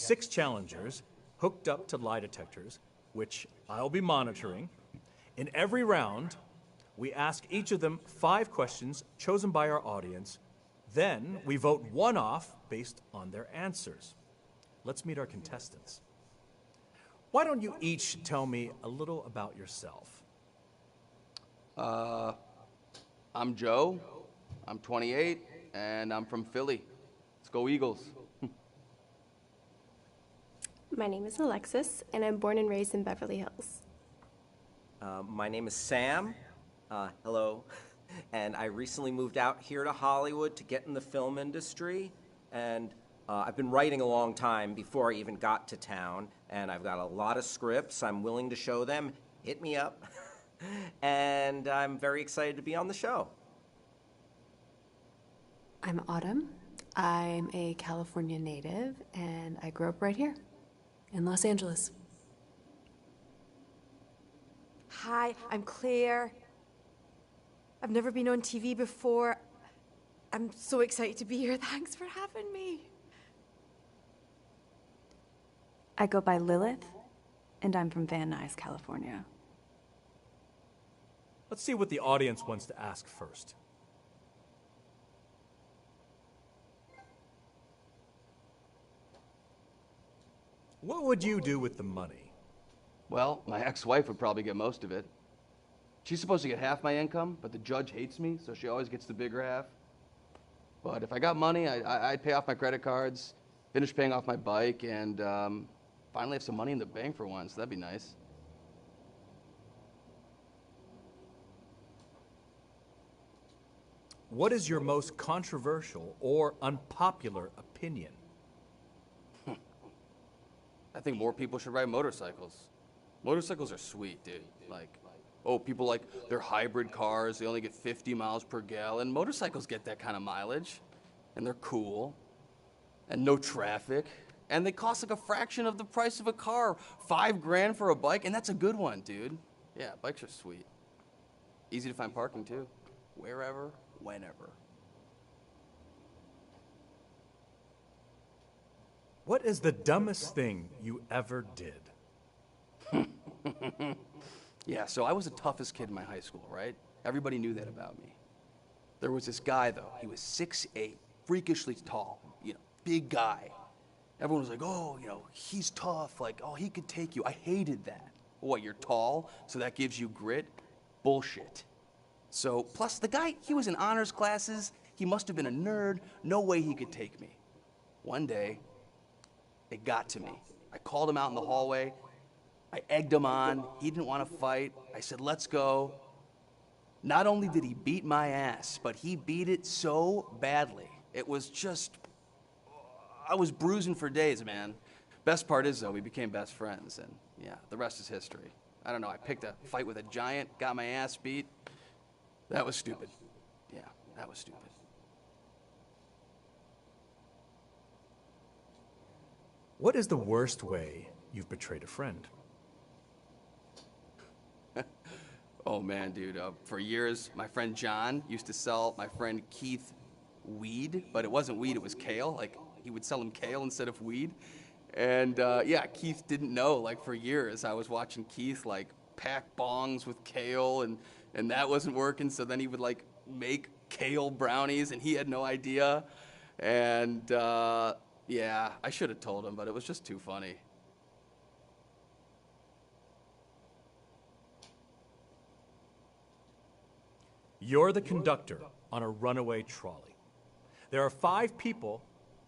6 challengers hooked up to lie detectors, which I'll be monitoring. In every round, we ask each of them 5 questions chosen by our audience. Then we vote one off based on their answers. Let's meet our contestants. Why don't you each tell me a little about yourself? I'm Joe, I'm 28, and I'm from Philly. Let's go Eagles. My name is Alexis, and I'm born and raised in Beverly Hills. My name is Sam. Hello. And I recently moved out here to Hollywood to get in the film industry. And I've been writing a long time before I even got to town. And I've got a lot of scripts. I'm willing to show them. Hit me up. And I'm very excited to be on the show. I'm Autumn. I'm a California native, and I grew up right here in Los Angeles. Hi, I'm Claire. I've never been on TV before. I'm so excited to be here. Thanks for having me. I go by Lilith, and I'm from Van Nuys, California. Let's see what the audience wants to ask first. What would you do with the money? Well, my ex-wife would probably get most of it. She's supposed to get half my income, but the judge hates me, so she always gets the bigger half. But if I got money, I'd pay off my credit cards, finish paying off my bike, and finally have some money in the bank for once. That'd be nice. What is your most controversial or unpopular opinion? I think more people should ride motorcycles. Motorcycles are sweet, dude. Like, oh, people like their hybrid cars, they only get 50 miles per gallon. Motorcycles get that kind of mileage, and they're cool, and no traffic, and they cost like a fraction of the price of a car. $5 grand for a bike, and that's a good one, dude. Yeah, bikes are sweet. Easy to find parking, too. Wherever, whenever. What is the dumbest thing you ever did? Yeah, so I was the toughest kid in my high school, right? Everybody knew that about me. There was this guy, though. He was 6'8", freakishly tall, big guy. Everyone was like, oh, he's tough. Like, oh, he could take you. I hated that. What, you're tall, so that gives you grit? Bullshit. So, plus the guy, he was in honors classes. He must have been a nerd. No way he could take me. One day, it got to me. I called him out in the hallway. I egged him on. He didn't want to fight. I said, let's go. Not only did he beat my ass, but he beat it so badly. It was just, I was bruising for days, man. Best part is, though, we became best friends, and yeah, the rest is history. I don't know, I picked a fight with a giant, got my ass beat. That was stupid. Yeah, that was stupid. What is the worst way you've betrayed a friend? Oh man, dude, for years, my friend John used to sell my friend Keith weed, but it wasn't weed, it was kale. Like, he would sell him kale instead of weed. And yeah, Keith didn't know, like for years, I was watching Keith like pack bongs with kale and that wasn't working, so then he would like make kale brownies and he had no idea. And yeah, I should have told him, but it was just too funny. You're the conductor on a runaway trolley. There are 5 people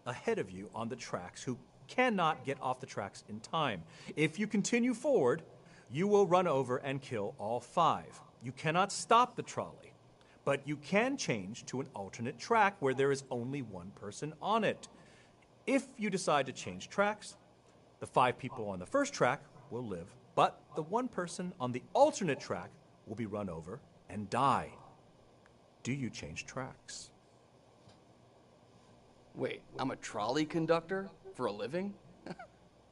ahead of you on the tracks who cannot get off the tracks in time. If you continue forward, you will run over and kill all 5. You cannot stop the trolley, but you can change to an alternate track where there is only one person on it. If you decide to change tracks, the 5 people on the first track will live, but the one person on the alternate track will be run over and die. Do you change tracks? Wait, I'm a trolley conductor for a living?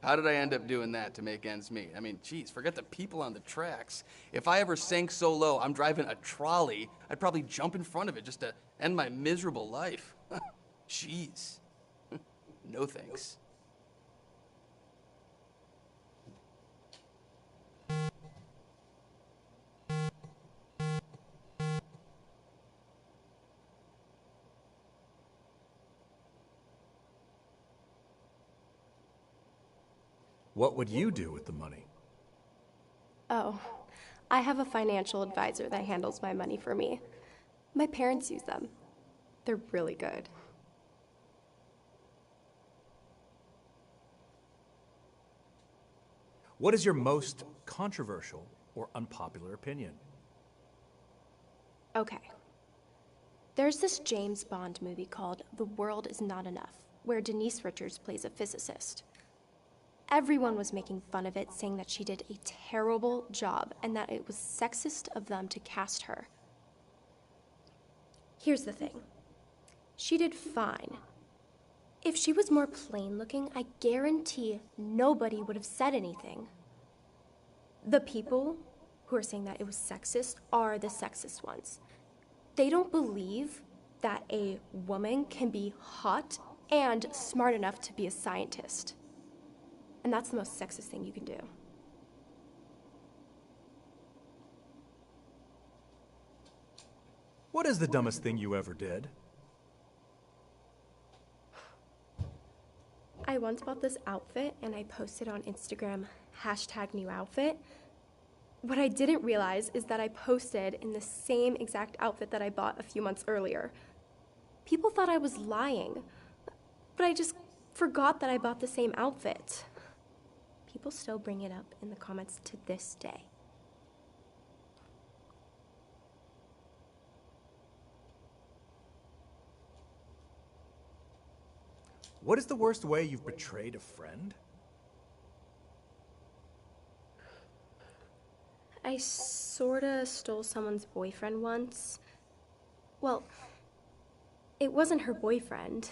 How did I end up doing that to make ends meet? I mean, geez, forget the people on the tracks. If I ever sank so low I'm driving a trolley, I'd probably jump in front of it just to end my miserable life. Jeez. No thanks. What would you do with the money? Oh, I have a financial advisor that handles my money for me. My parents use them. They're really good. What is your most controversial or unpopular opinion? Okay. There's this James Bond movie called The World Is Not Enough, where Denise Richards plays a physicist. Everyone was making fun of it, saying that she did a terrible job and that it was sexist of them to cast her. Here's the thing. She did fine. If she was more plain looking, I guarantee nobody would have said anything. The people who are saying that it was sexist are the sexist ones. They don't believe that a woman can be hot and smart enough to be a scientist. And that's the most sexist thing you can do. What is the dumbest thing you ever did? I once bought this outfit and I posted on Instagram, #newoutfit. What I didn't realize is that I posted in the same exact outfit that I bought a few months earlier. People thought I was lying, but I just forgot that I bought the same outfit. People still bring it up in the comments to this day. What is the worst way you've betrayed a friend? I sorta stole someone's boyfriend once. Well, it wasn't her boyfriend.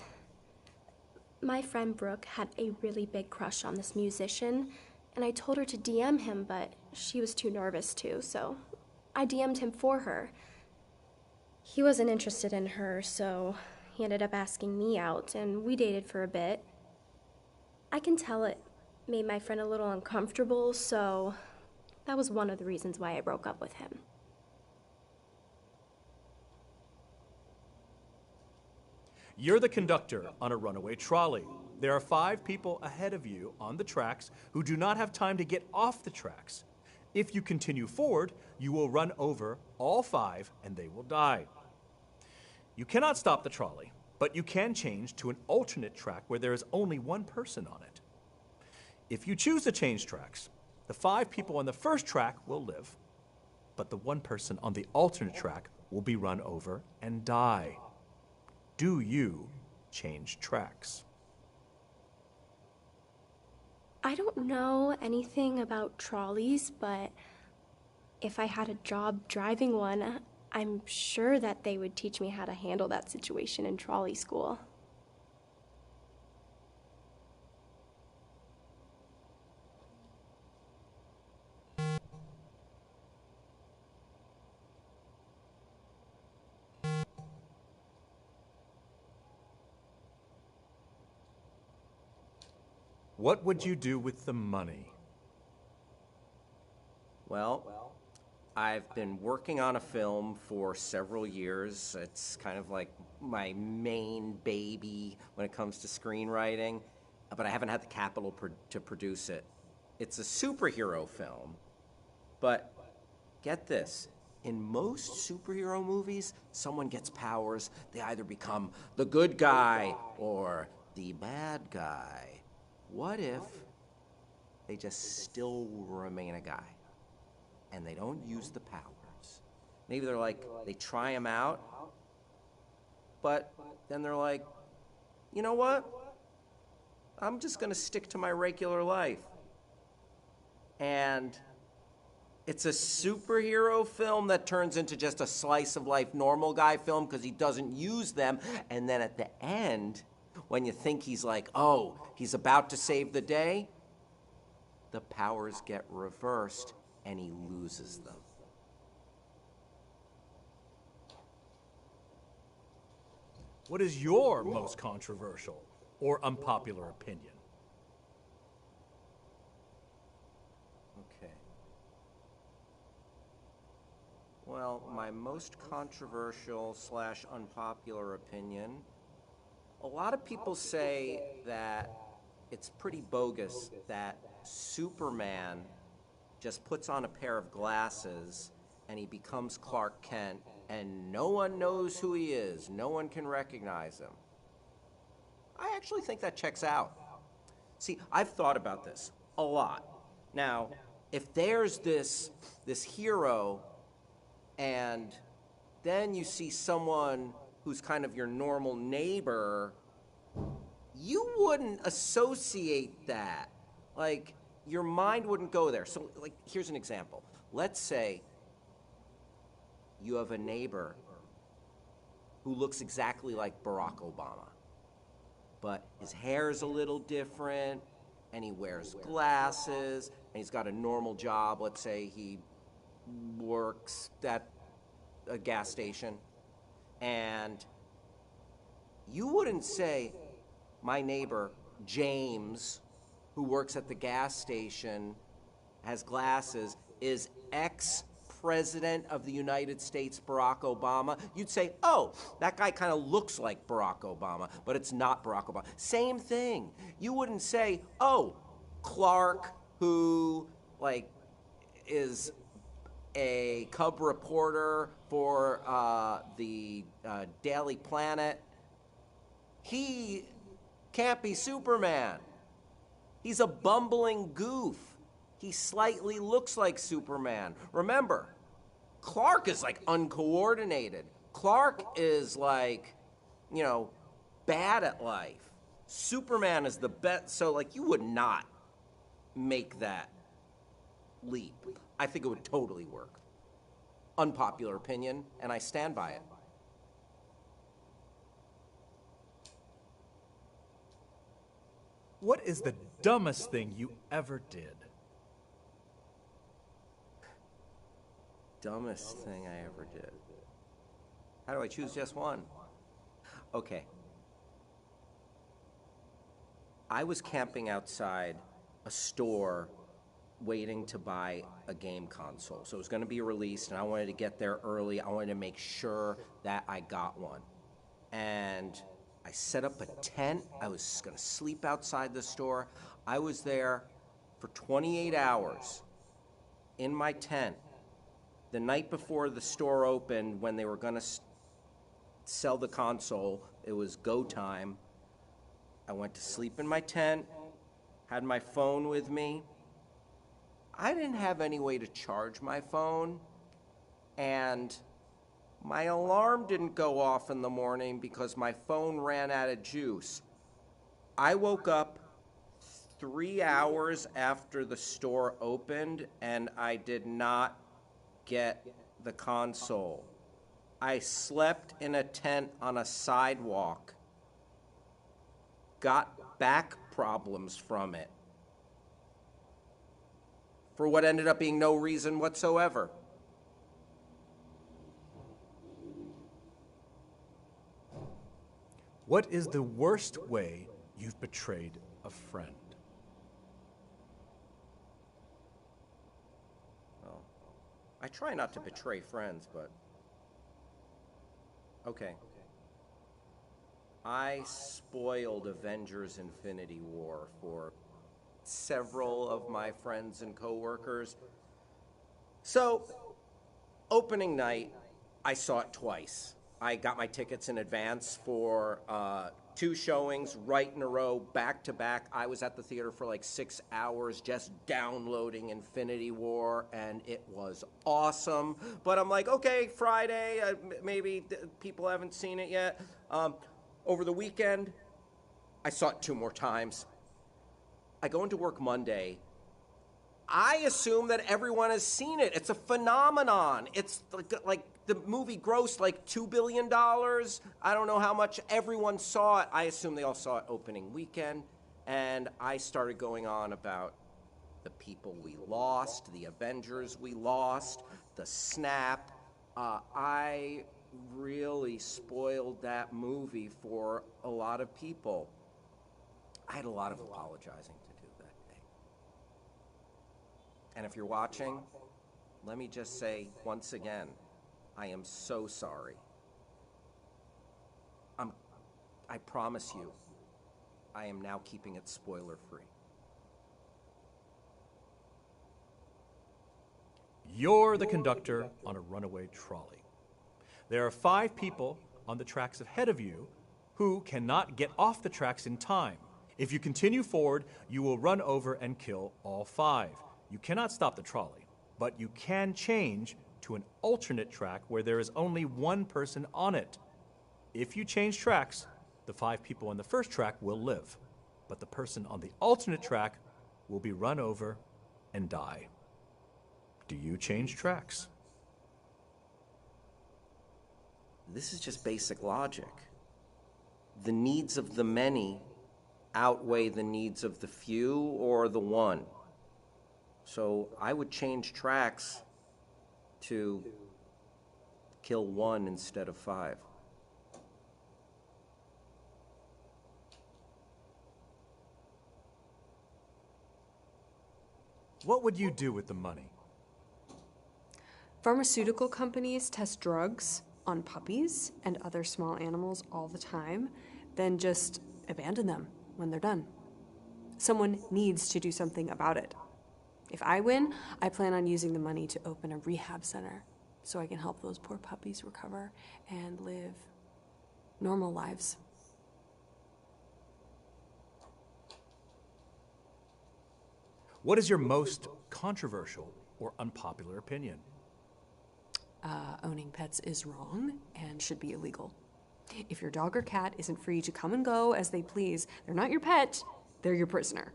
My friend Brooke had a really big crush on this musician, and I told her to DM him, but she was too nervous to, so I DM'd him for her. He wasn't interested in her, so he ended up asking me out, and we dated for a bit. I can tell it made my friend a little uncomfortable, so that was one of the reasons why I broke up with him. You're the conductor on a runaway trolley. There are 5 people ahead of you on the tracks who do not have time to get off the tracks. If you continue forward, you will run over all 5 and they will die. You cannot stop the trolley, but you can change to an alternate track where there is only one person on it. If you choose to change tracks, the 5 people on the first track will live, but the one person on the alternate track will be run over and die. Do you change tracks? I don't know anything about trolleys, but if I had a job driving one, I'm sure that they would teach me how to handle that situation in trolley school. What would you do with the money? Well, I've been working on a film for several years. It's kind of like my main baby when it comes to screenwriting, but I haven't had the capital to produce it. It's a superhero film, but get this. In most superhero movies, someone gets powers. They either become the good guy or the bad guy. What if they just still remain a guy and they don't use the powers? Maybe they're like, they try them out, but then they're like, you know what? I'm just gonna stick to my regular life. And it's a superhero film that turns into just a slice of life normal guy film because he doesn't use them. And then at the end, when you think he's like, oh, he's about to save the day, the powers get reversed and he loses them. What is your most controversial or unpopular opinion? Okay. Well, my most controversial / unpopular opinion, a lot of people say that it's pretty bogus that Superman just puts on a pair of glasses and he becomes Clark Kent and no one knows who he is. No one can recognize him. I actually think that checks out. See, I've thought about this a lot. Now, if there's this hero and then you see someone who's kind of your normal neighbor, you wouldn't associate that. Like, your mind wouldn't go there. So, like, here's an example. Let's say you have a neighbor who looks exactly like Barack Obama, but his hair's a little different, and he wears glasses, and he's got a normal job. Let's say he works at a gas station, and you wouldn't say, my neighbor, James, who works at the gas station, has glasses, is ex-president of the United States, Barack Obama. You'd say, oh, that guy kind of looks like Barack Obama, but it's not Barack Obama. Same thing. You wouldn't say, oh, Clark, who, like, is a cub reporter for the Daily Planet, he can't be Superman. He's a bumbling goof. He slightly looks like Superman. Remember, Clark is like uncoordinated. Clark is like, you know, bad at life. Superman is the best. So, like, you would not make that leap. I think it would totally work. Unpopular opinion, and I stand by it. What is the dumbest thing you ever did? Dumbest thing I ever did. How do I choose just one? Okay. I was camping outside a store waiting to buy a game console. So it was going to be released, and I wanted to get there early. I wanted to make sure that I got one. And I set up a tent. I was going to sleep outside the store. I was there for 28 hours in my tent. The night before the store opened, when they were going to sell the console, it was go time. I went to sleep in my tent, had my phone with me. I didn't have any way to charge my phone, and my alarm didn't go off in the morning because my phone ran out of juice. I woke up 3 hours after the store opened, and I did not get the console. I slept in a tent on a sidewalk, got back problems from it, for what ended up being no reason whatsoever. What is the worst way you've betrayed a friend? Well, I try not to betray friends, but okay. I spoiled Avengers Infinity War for several of my friends and coworkers. So, opening night, I saw it twice. I got my tickets in advance for 2 showings right in a row, back to back. I was at the theater for like 6 hours just downloading Infinity War, and it was awesome. But I'm like, okay, Friday, maybe people haven't seen it yet. Over the weekend, I saw it 2 more times. I go into work Monday. I assume that everyone has seen it. It's a phenomenon. It's like the movie grossed like $2 billion. I don't know how much everyone saw it. I assume they all saw it opening weekend. And I started going on about the people we lost, the Avengers we lost, the snap. I really spoiled that movie for a lot of people. I had a lot of apologizing to do that day. And if you're watching, let me just say once again, I am so sorry. I promise you, I am now keeping it spoiler-free. You're the conductor on a runaway trolley. There are 5 people on the tracks ahead of you who cannot get off the tracks in time. If you continue forward, you will run over and kill all 5. You cannot stop the trolley, but you can change to an alternate track where there is only 1 person on it. If you change tracks, the 5 people on the first track will live, but the person on the alternate track will be run over and die. Do you change tracks? This is just basic logic. The needs of the many outweigh the needs of the few or the one. So I would change tracks to kill 1 instead of 5. What would you do with the money? Pharmaceutical companies test drugs on puppies and other small animals all the time, then just abandon them when they're done. Someone needs to do something about it. If I win, I plan on using the money to open a rehab center so I can help those poor puppies recover and live normal lives. What is your most controversial or unpopular opinion? Owning pets is wrong and should be illegal. If your dog or cat isn't free to come and go as they please, they're not your pet, they're your prisoner.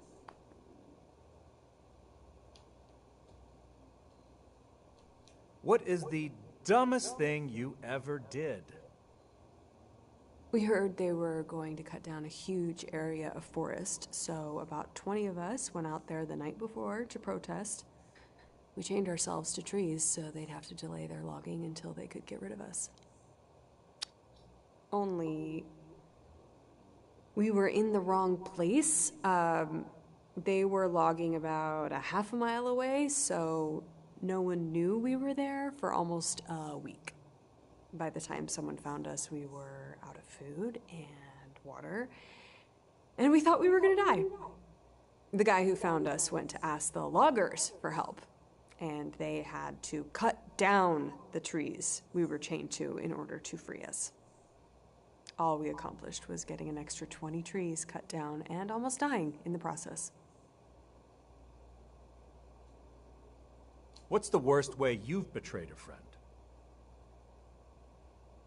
What is the dumbest thing you ever did? We heard they were going to cut down a huge area of forest, so about 20 of us went out there the night before to protest. We chained ourselves to trees so they'd have to delay their logging until they could get rid of us. Only we were in the wrong place. They were logging about a half a mile away, so no one knew we were there for almost a week. By the time someone found us, we were out of food and water, and we thought we were gonna die. The guy who found us went to ask the loggers for help, and they had to cut down the trees we were chained to in order to free us. All we accomplished was getting an extra 20 trees cut down and almost dying in the process. What's the worst way you've betrayed a friend?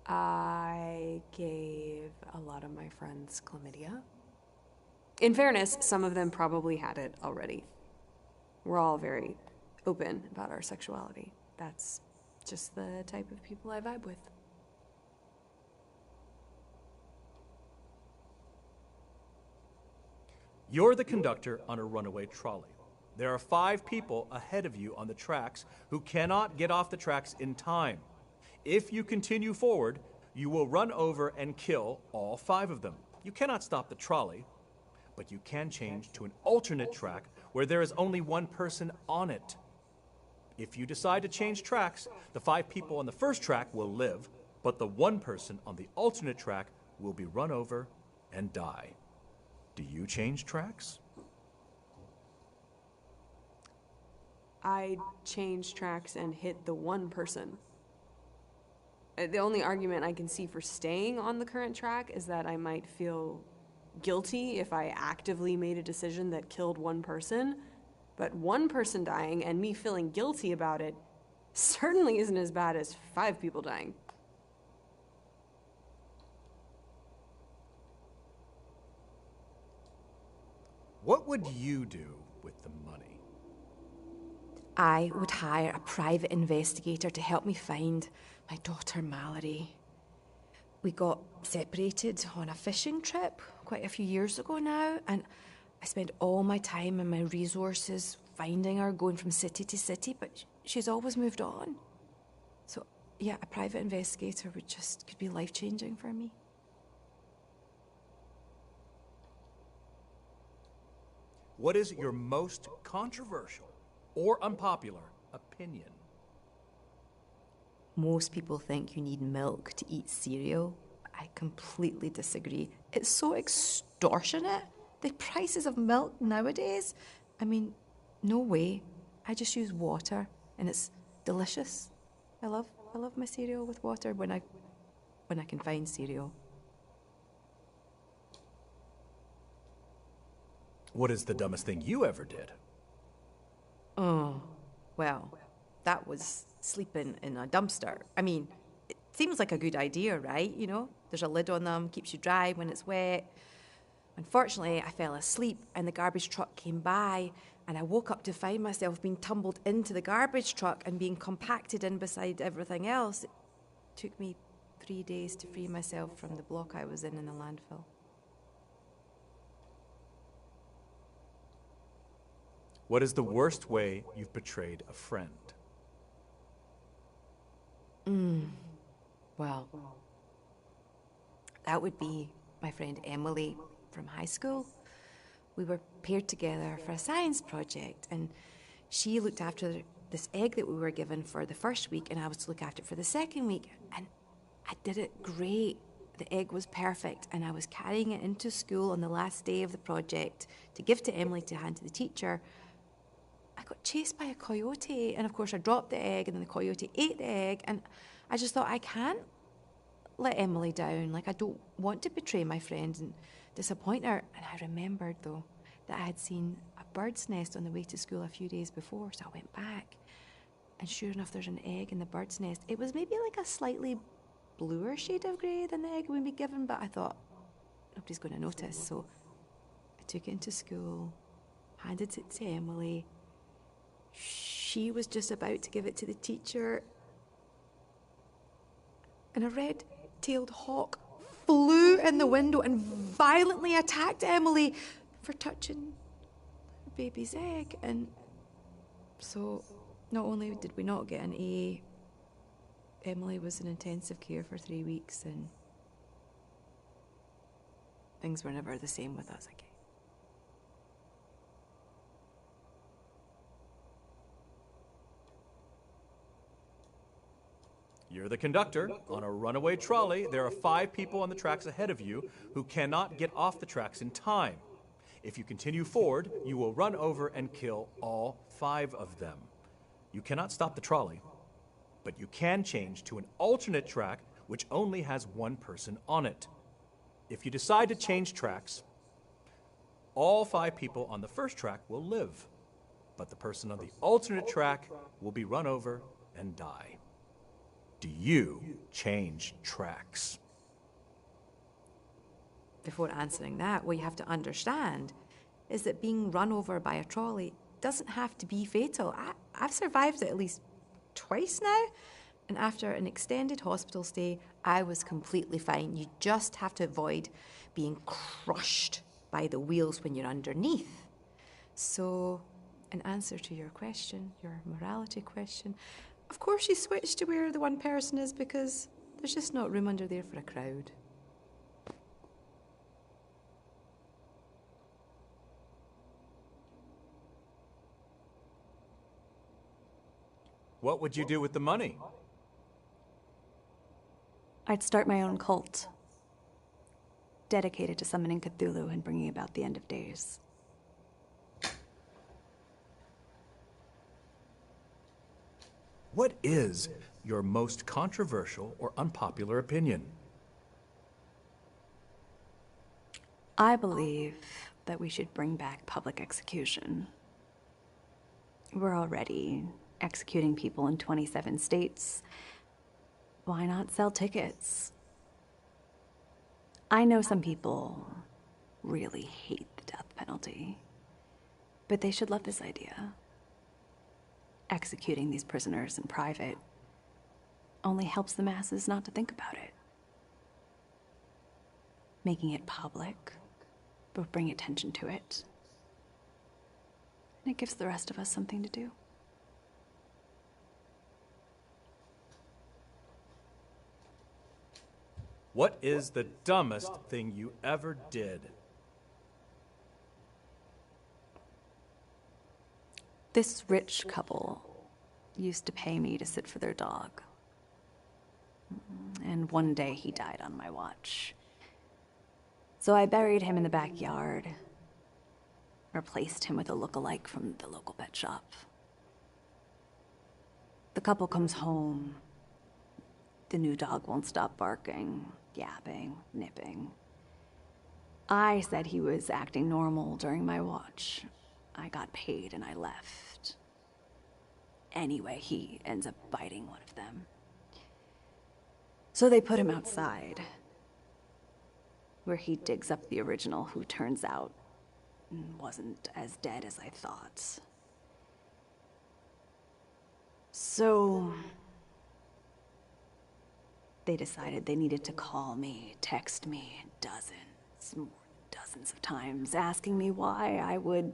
I gave a lot of my friends chlamydia. In fairness, some of them probably had it already. We're all very open about our sexuality. That's just the type of people I vibe with. You're the conductor on a runaway trolley. There are 5 people ahead of you on the tracks who cannot get off the tracks in time. If you continue forward, you will run over and kill all 5 of them. You cannot stop the trolley, but you can change to an alternate track where there is only 1 person on it. If you decide to change tracks, the 5 people on the first track will live, but the 1 person on the alternate track will be run over and die. Do you change tracks? I changed tracks and hit the 1 person. The only argument I can see for staying on the current track is that I might feel guilty if I actively made a decision that killed 1 person, but 1 person dying and me feeling guilty about it certainly isn't as bad as 5 people dying. What would you do with the money? I would hire a private investigator to help me find my daughter Mallory. We got separated on a fishing trip quite a few years ago now, and I spent all my time and my resources finding her, going from city to city, but she's always moved on. So, yeah, a private investigator could be life-changing for me. What is your most controversial or unpopular opinion? Most people think you need milk to eat cereal. I completely disagree. It's so extortionate. The prices of milk nowadays. I mean, no way. I just use water, and it's delicious. I love my cereal with water when I can find cereal. What is the dumbest thing you ever did? Oh, well, that was sleeping in a dumpster. I mean, it seems like a good idea, right? You know, there's a lid on them, keeps you dry when it's wet. Unfortunately, I fell asleep and the garbage truck came by, and I woke up to find myself being tumbled into the garbage truck and being compacted in beside everything else. It took me 3 days to free myself from the block I was in the landfill. What is the worst way you've betrayed a friend? Well, that would be my friend Emily from high school. We were paired together for a science project, and she looked after this egg that we were given for the first week, and I was to look after it for the second week. And I did it great. The egg was perfect, and I was carrying it into school on the last day of the project to give to Emily to hand to the teacher. I got chased by a coyote, and of course I dropped the egg, and then the coyote ate the egg, and I just thought, I can't let Emily down. Like, I don't want to betray my friend and disappoint her. And I remembered, though, that I had seen a bird's nest on the way to school a few days before, so I went back. And sure enough, there's an egg in the bird's nest. It was maybe like a slightly bluer shade of grey than the egg we'd be given, but I thought, nobody's going to notice. So I took it into school, handed it to Emily. She was just about to give it to the teacher, and a red-tailed hawk flew in the window and violently attacked Emily for touching the baby's egg. And so not only did we not get an A, Emily was in intensive care for 3 weeks, and things were never the same with us again. You're the conductor on a runaway trolley. There are 5 people on the tracks ahead of you who cannot get off the tracks in time. If you continue forward, you will run over and kill all 5 of them. You cannot stop the trolley, but you can change to an alternate track which only has 1 person on it. If you decide to change tracks, all 5 people on the first track will live, but the person on the alternate track will be run over and die. Do you change tracks? Before answering that, what you have to understand is that being run over by a trolley doesn't have to be fatal. I've survived it at least twice now, and after an extended hospital stay, I was completely fine. You just have to avoid being crushed by the wheels when you're underneath. So, in answer to your question, your morality question, of course you switch to where the one person is, because there's just not room under there for a crowd. What would you do with the money? I'd start my own cult, dedicated to summoning Cthulhu and bringing about the end of days. What is your most controversial or unpopular opinion? I believe that we should bring back public execution. We're already executing people in 27 states. Why not sell tickets? I know some people really hate the death penalty, but they should love this idea. Executing these prisoners in private only helps the masses not to think about it. Making it public will bring attention to it, and it gives the rest of us something to do. What is the dumbest thing you ever did? This rich couple used to pay me to sit for their dog. And one day he died on my watch. So I buried him in the backyard replaced him with a look-alike from the local pet shop. The couple comes home. The new dog won't stop barking, yapping, nipping. I said he was acting normal during my watch. I got paid and I left. Anyway, he ends up biting one of them. So they put him outside, where he digs up the original, who turns out wasn't as dead as I thought. So they decided they needed to call me, text me dozens of times, asking me why I would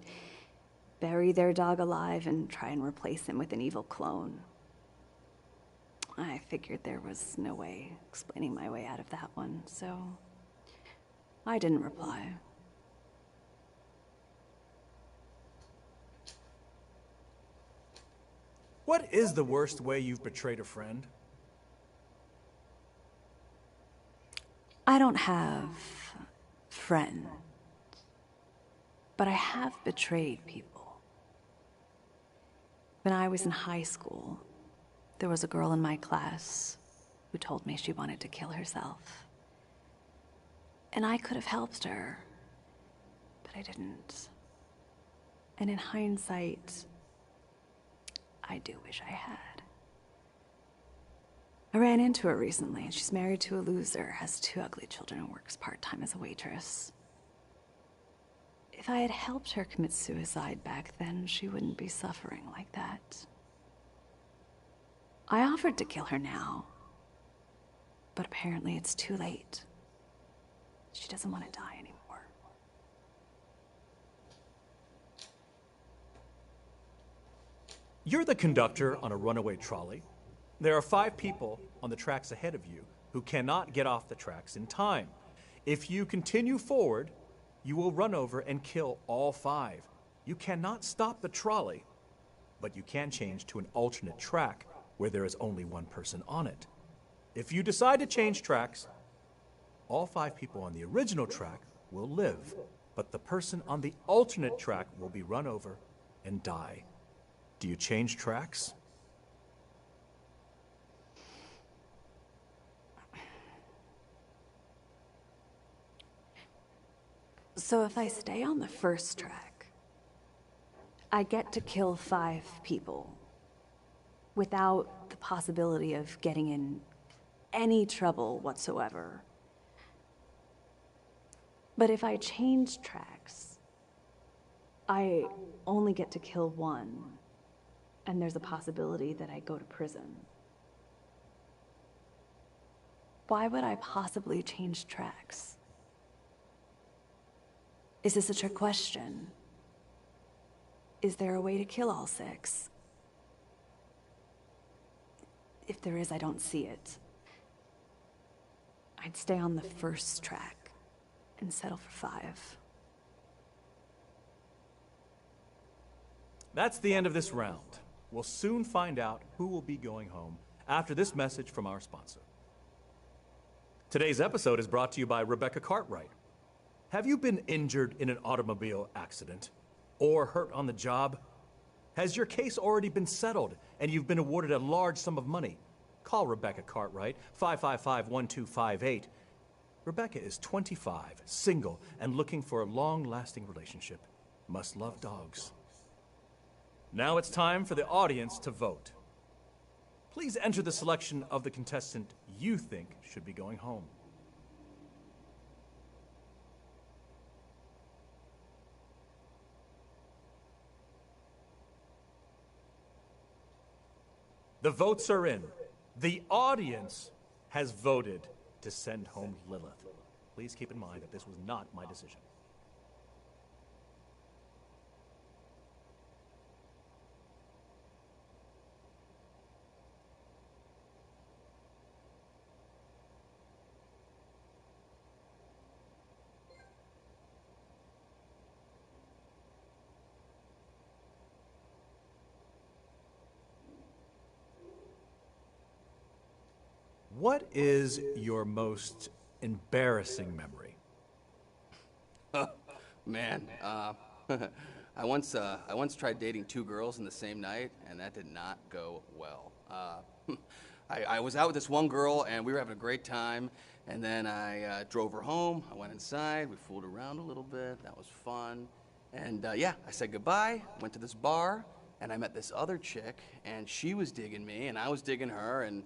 bury their dog alive and try and replace him with an evil clone. I figured there was no way explaining my way out of that one, so I didn't reply. What is the worst way you've betrayed a friend? I don't have friends, but I have betrayed people. When I was in high school, there was a girl in my class who told me she wanted to kill herself. And I could have helped her, but I didn't. And in hindsight, I do wish I had. I ran into her recently, and she's married to a loser, has 2 ugly children, and works part-time as a waitress. If I had helped her commit suicide back then, she wouldn't be suffering like that. I offered to kill her now, but apparently it's too late. She doesn't want to die anymore. You're the conductor on a runaway trolley. There are 5 people on the tracks ahead of you who cannot get off the tracks in time. If you continue forward, you will run over and kill all 5. You cannot stop the trolley, but you can change to an alternate track where there is only 1 person on it. If you decide to change tracks, all 5 people on the original track will live, but the person on the alternate track will be run over and die. Do you change tracks? So if I stay on the first track, I get to kill 5 people without the possibility of getting in any trouble whatsoever. But if I change tracks, I only get to kill 1, and there's a possibility that I go to prison. Why would I possibly change tracks? Is this a trick question? Is there a way to kill all 6? If there is, I don't see it. I'd stay on the first track and settle for 5. That's the end of this round. We'll soon find out who will be going home after this message from our sponsor. Today's episode is brought to you by Rebecca Cartwright. Have you been injured in an automobile accident or hurt on the job? Has your case already been settled and you've been awarded a large sum of money? Call Rebecca Cartwright, 555-1258. Rebecca is 25, single, and looking for a long-lasting relationship. Must love dogs. Now it's time for the audience to vote. Please enter the selection of the contestant you think should be going home. The votes are in. The audience has voted to send home Lilith. Please keep in mind that this was not my decision. What is your most embarrassing memory? Man, I once tried dating 2 girls in the same night, and that did not go well. I was out with this one girl, and we were having a great time, and then I drove her home. I went inside. We fooled around a little bit. That was fun. And yeah, I said goodbye, went to this bar, and I met this other chick, and she was digging me, and I was digging her, and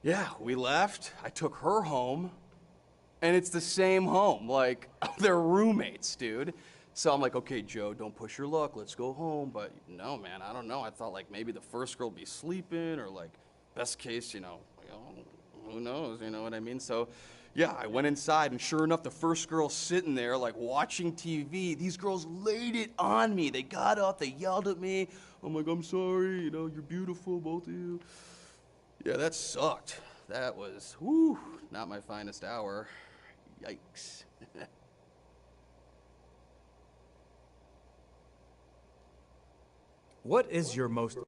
yeah, we left. I took her home, and it's the same home. Like, they're roommates, dude. So I'm like, okay, Joe, don't push your luck. Let's go home. But no, man, I don't know. I thought, like, maybe the first girl would be sleeping, or, like, best case, who knows, you know what I mean? So, yeah, I went inside, and sure enough, the first girl sitting there, like, watching TV. These girls laid it on me. They got up, they yelled at me. I'm like, I'm sorry, you're beautiful, both of you. Yeah, that sucked. That was, whew, not my finest hour. Yikes. What is your most